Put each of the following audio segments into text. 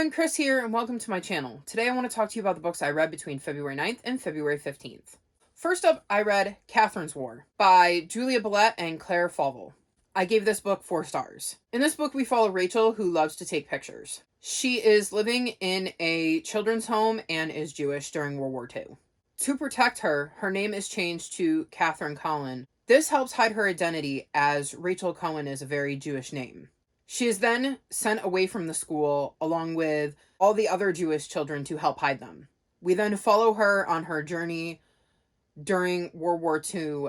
everyone, Chris here, and welcome to my channel. Today I want to talk to you about the books I read between February 9th and February 15th. First up, I read Catherine's War by Julia Bellette and Claire Fauvel. I gave this book 4 stars. In this book, we follow Rachel, who loves to take pictures. She is living in a children's home and is Jewish during World War II. To protect her, her name is changed to Catherine Cohen. This helps hide her identity, as Rachel Cohen is a very Jewish name. She is then sent away from the school along with all the other Jewish children to help hide them. We then follow her on her journey during World War II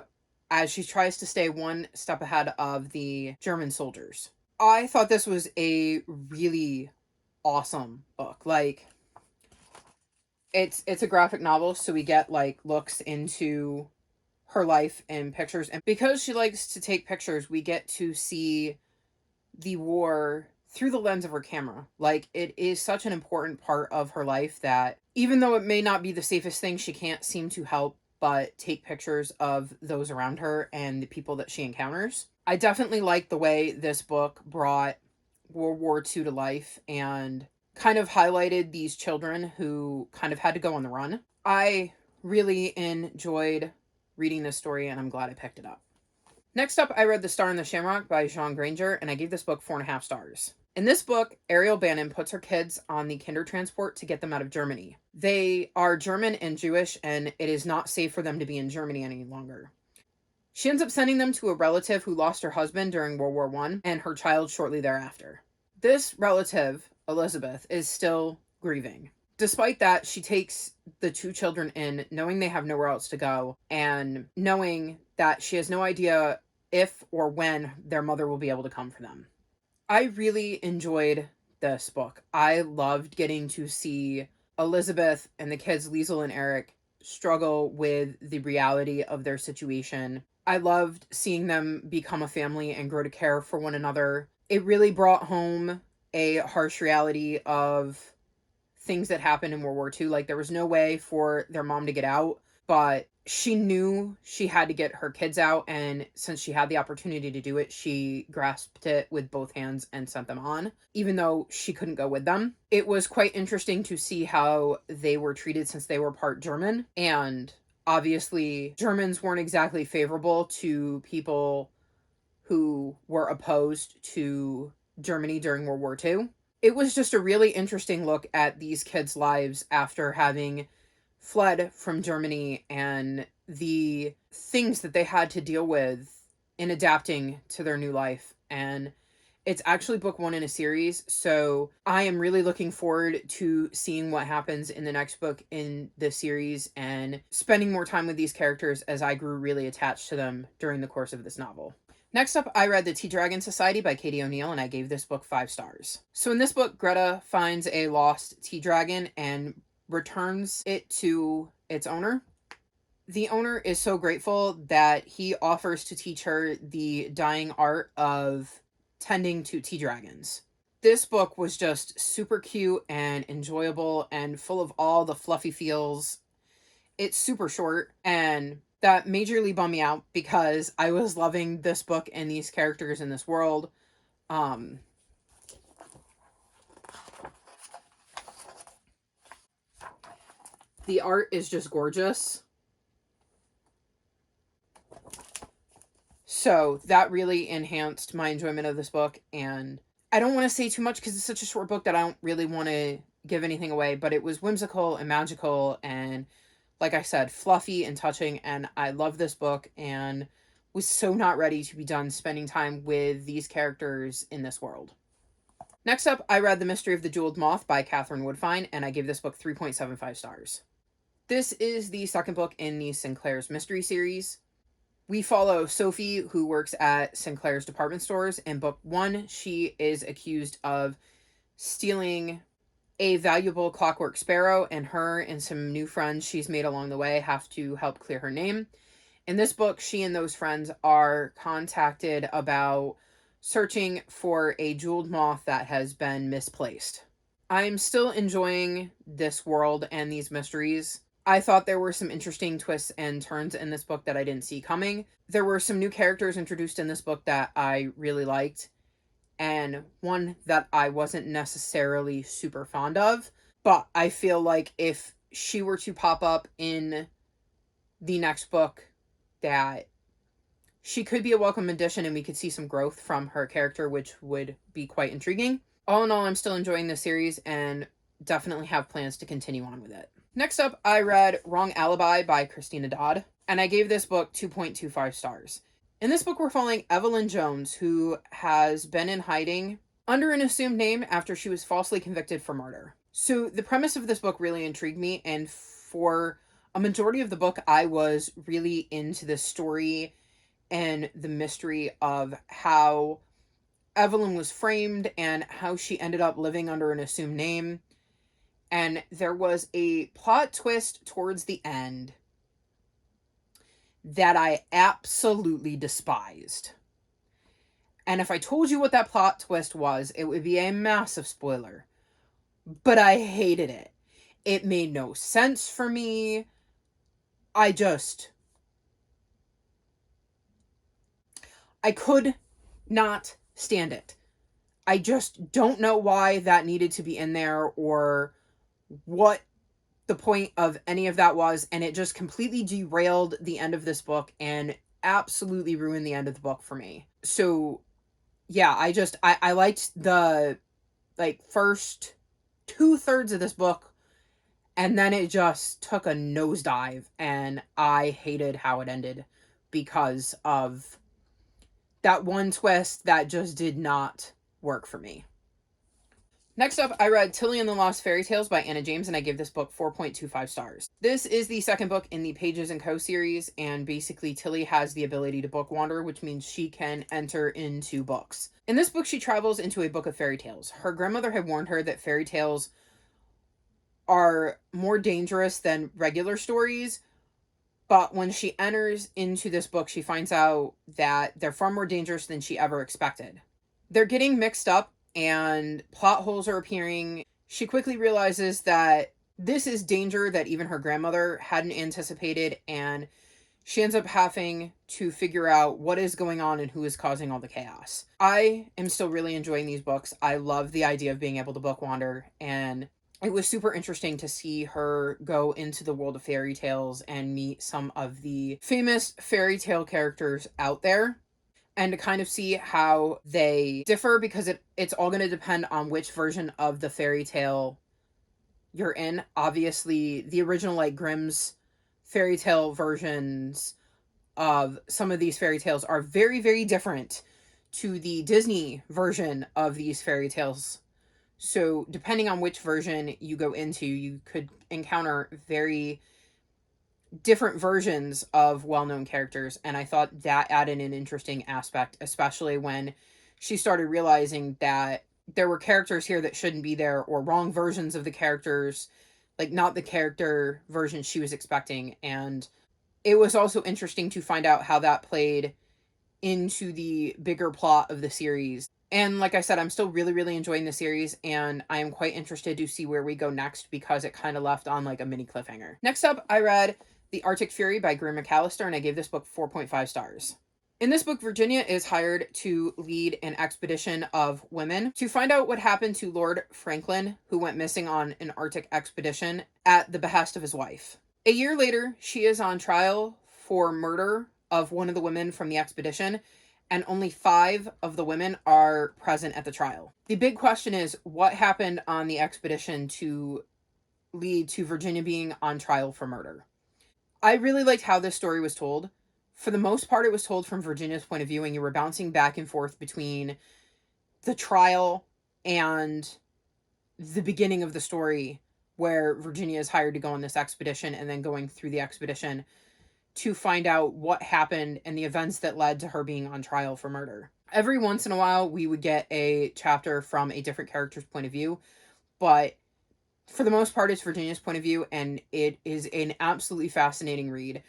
as she tries to stay one step ahead of the German soldiers. I thought this was a really awesome book. It's a graphic novel, so we get looks into her life in pictures, and because she likes to take pictures, we get to see the war through the lens of her camera. It is such an important part of her life that even though it may not be the safest thing, she can't seem to help but take pictures of those around her and the people that she encounters. I definitely like the way this book brought World War II to life and kind of highlighted these children who kind of had to go on the run. I really enjoyed reading this story, and I'm glad I picked it up. Next up, I read The Star and the Shamrock by Jean Granger, and I gave this book 4.5 stars. In this book, Ariel Bannon puts her kids on the Kindertransport to get them out of Germany. They are German and Jewish, and it is not safe for them to be in Germany any longer. She ends up sending them to a relative who lost her husband during World War I and her child shortly thereafter. This relative, Elizabeth, is still grieving. Despite that, she takes the 2 children in, knowing they have nowhere else to go, and knowing that she has no idea if or when their mother will be able to come for them. I really enjoyed this book. I loved getting to see Elizabeth and the kids, Liesel and Eric, struggle with the reality of their situation. I loved seeing them become a family and grow to care for one another. It really brought home a harsh reality of things that happened in World War II. There was no way for their mom to get out, but she knew she had to get her kids out, and since she had the opportunity to do it, she grasped it with both hands and sent them on, even though she couldn't go with them. It was quite interesting to see how they were treated since they were part German, and obviously Germans weren't exactly favorable to people who were opposed to Germany during World War II. It was just a really interesting look at these kids' lives after having fled from Germany and the things that they had to deal with in adapting to their new life. And it's actually book 1 in a series, so I am really looking forward to seeing what happens in the next book in the series and spending more time with these characters as I grew really attached to them during the course of this novel. Next up, I read The Tea Dragon Society by Katie O'Neill, and I gave this book 5 stars. So in this book, Greta finds a lost tea dragon and returns it to its owner. The owner is so grateful that he offers to teach her the dying art of tending to tea dragons. This book was just super cute and enjoyable and full of all the fluffy feels. It's super short, and that majorly bummed me out because I was loving this book and these characters in this world. The art is just gorgeous. So that really enhanced my enjoyment of this book, and I don't want to say too much because it's such a short book that I don't really want to give anything away, but it was whimsical and magical and, like I said, fluffy and touching, and I love this book and was so not ready to be done spending time with these characters in this world. Next up, I read The Mystery of the Jeweled Moth by Catherine Woodfine, and I gave this book 3.75 stars. This is the second book in the Sinclair's Mystery series. We follow Sophie, who works at Sinclair's department stores. In book 1, she is accused of stealing a valuable clockwork sparrow, and her and some new friends she's made along the way have to help clear her name. In this book, she and those friends are contacted about searching for a jeweled moth that has been misplaced. I'm still enjoying this world and these mysteries. I thought there were some interesting twists and turns in this book that I didn't see coming. There were some new characters introduced in this book that I really liked. and one that I wasn't necessarily super fond of. But I feel like if she were to pop up in the next book, that she could be a welcome addition and we could see some growth from her character, which would be quite intriguing. All in all, I'm still enjoying this series and definitely have plans to continue on with it. Next up, I read Wrong Alibi by Christina Dodd, and I gave this book 2.25 stars. In this book, we're following Evelyn Jones, who has been in hiding under an assumed name after she was falsely convicted for murder. So the premise of this book really intrigued me, and for a majority of the book, I was really into the story and the mystery of how Evelyn was framed and how she ended up living under an assumed name. And there was a plot twist towards the end that I absolutely despised. And if I told you what that plot twist was, it would be a massive spoiler. But I hated it. It made no sense for me. I could not stand it. I just don't know why that needed to be in there or what the point of any of that was, and it just completely derailed the end of this book and absolutely ruined the end of the book for me. So yeah, I liked the first 2/3 of this book, and then it just took a nosedive and I hated how it ended because of that one twist that just did not work for me. Next up, I read Tilly and the Lost Fairy Tales by Anna James, and I gave this book 4.25 stars. This is the second book in the Pages & Co. series, and basically Tilly has the ability to book wander, which means she can enter into books. In this book, she travels into a book of fairy tales. Her grandmother had warned her that fairy tales are more dangerous than regular stories, but when she enters into this book, she finds out that they're far more dangerous than she ever expected. They're getting mixed up and plot holes are appearing. She quickly realizes that this is danger that even her grandmother hadn't anticipated, and she ends up having to figure out what is going on and who is causing all the chaos. I am still really enjoying these books. I love the idea of being able to book wander, and it was super interesting to see her go into the world of fairy tales and meet some of the famous fairy tale characters out there, and to kind of see how they differ, because it's all going to depend on which version of the fairy tale you're in. Obviously, the original Grimm's fairy tale versions of some of these fairy tales are very, very different to the Disney version of these fairy tales. So depending on which version you go into, you could encounter very different versions of well-known characters, and I thought that added an interesting aspect, especially when she started realizing that there were characters here that shouldn't be there, or wrong versions of the characters, not the character version she was expecting. And it was also interesting to find out how that played into the bigger plot of the series. And like I said, I'm still really, really enjoying the series, and I am quite interested to see where we go next, because it kind of left on a mini cliffhanger. Next up, I read The Arctic Fury by Greer McAllister, and I gave this book 4.5 stars. In this book, Virginia is hired to lead an expedition of women to find out what happened to Lord Franklin, who went missing on an Arctic expedition at the behest of his wife. A year later, she is on trial for murder of one of the women from the expedition, and only 5 of the women are present at the trial. The big question is, what happened on the expedition to lead to Virginia being on trial for murder? I really liked how this story was told. For the most part, it was told from Virginia's point of view, and you were bouncing back and forth between the trial and the beginning of the story, where Virginia is hired to go on this expedition, and then going through the expedition to find out what happened and the events that led to her being on trial for murder. Every once in a while, we would get a chapter from a different character's point of view, but for the most part, it's Virginia's point of view, and it is an absolutely fascinating read.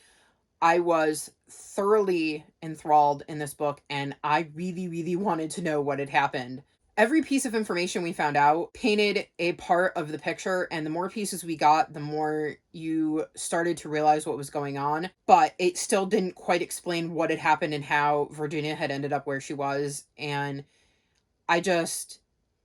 I was thoroughly enthralled in this book, and I really, really wanted to know what had happened. Every piece of information we found out painted a part of the picture, and the more pieces we got, the more you started to realize what was going on, but it still didn't quite explain what had happened and how Virginia had ended up where she was. And I just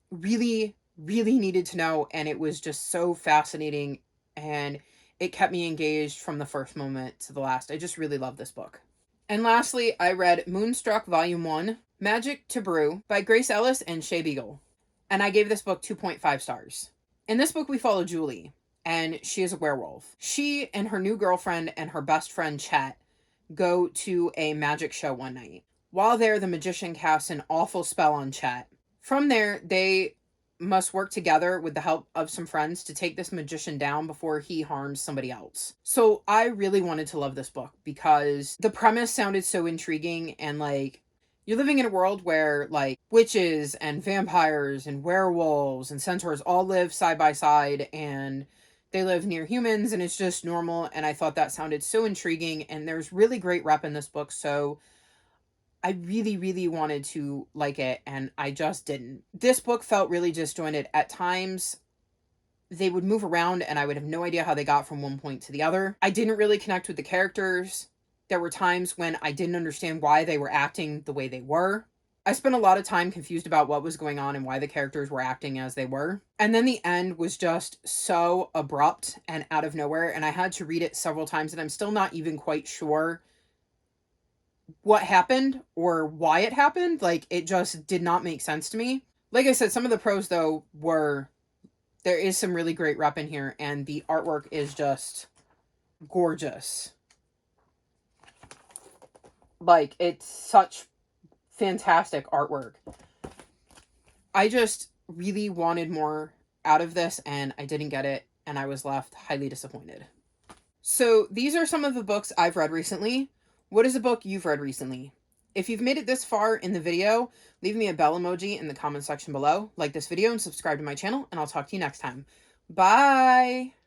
really, really needed to know, and it was just so fascinating, and it kept me engaged from the first moment to the last. I just really love this book. And lastly, I read Moonstruck Volume 1, Magic to Brew by Grace Ellis and Shea Beagle. And I gave this book 2.5 stars. In this book, we follow Julie, and she is a werewolf. She and her new girlfriend and her best friend, Chet, go to a magic show one night. While there, the magician casts an awful spell on Chet. From there, they must work together with the help of some friends to take this magician down before he harms somebody else. So I really wanted to love this book because the premise sounded so intriguing, and like, you're living in a world where like witches and vampires and werewolves and centaurs all live side by side, and they live near humans, and it's just normal. And I thought that sounded so intriguing, and there's really great rep in this book, so I really, really wanted to like it, and I just didn't. This book felt really disjointed. At times, they would move around, and I would have no idea how they got from one point to the other. I didn't really connect with the characters. There were times when I didn't understand why they were acting the way they were. I spent a lot of time confused about what was going on and why the characters were acting as they were. And then the end was just so abrupt and out of nowhere, and I had to read it several times, and I'm still not even quite sure what happened or why it happened. Like, it just did not make sense to me. Like I said, some of the pros though were, there is some really great rep in here, and the artwork is just gorgeous. Like, it's such fantastic artwork. I just really wanted more out of this, and I didn't get it, and I was left highly disappointed. So these are some of the books I've read recently. What is a book you've read recently? If you've made it this far in the video, leave me a bell emoji in the comment section below, like this video, and subscribe to my channel, and I'll talk to you next time. Bye!